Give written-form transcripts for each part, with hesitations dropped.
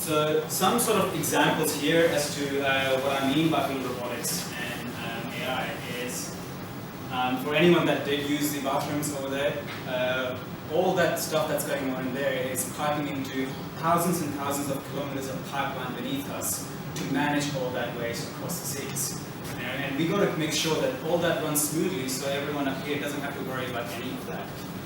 So some sort of examples here as to what I mean by field robotics and AI is, for anyone that did use the bathrooms over there, all that stuff that's going on in there is piping into thousands and thousands of kilometers of pipeline beneath us to manage all that waste across the seas. And we got to make sure that all that runs smoothly so everyone up here doesn't have to worry about any of that.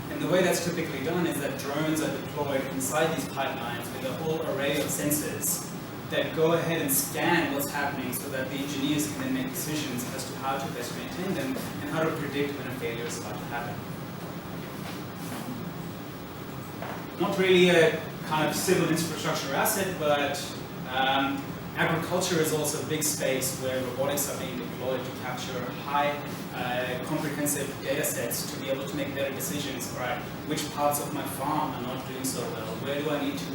And the way that's typically done is that drones are deployed inside these pipelines with a whole array of sensors that go ahead and scan what's happening so that the engineers can then make decisions as to how to best maintain them and how to predict when a failure is about to happen. Not really a kind of civil infrastructure asset, but agriculture is also a big space where robotics are being deployed to capture high comprehensive data sets to be able to make better decisions. Right, which parts of my farm are not doing so well? Where do I need to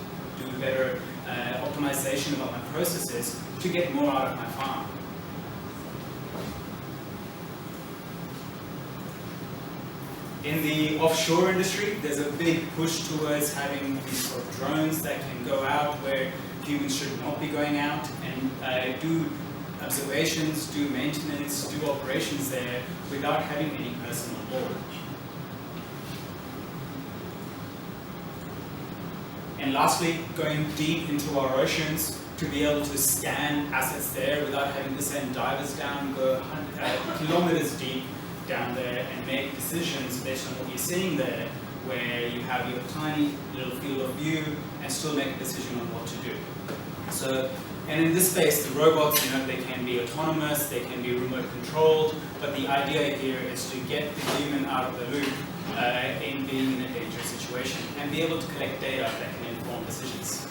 do better optimization about my processes to get more out of my farm? In the offshore industry, there's a big push towards having these sort of drones that can go out where humans should not be going out and do observations, do maintenance, do operations there without having any person on board. And lastly, going deep into our oceans to be able to scan assets there without having to send divers down, go kilometers deep down there and make decisions based on what you're seeing there, where you have your tiny little field of view and still make a decision on what to do. So, and in this space, the robots, they can be autonomous, they can be remote controlled, but the idea here is to get the human out of the loop in being in a dangerous situation and be able to collect data that can inform decisions.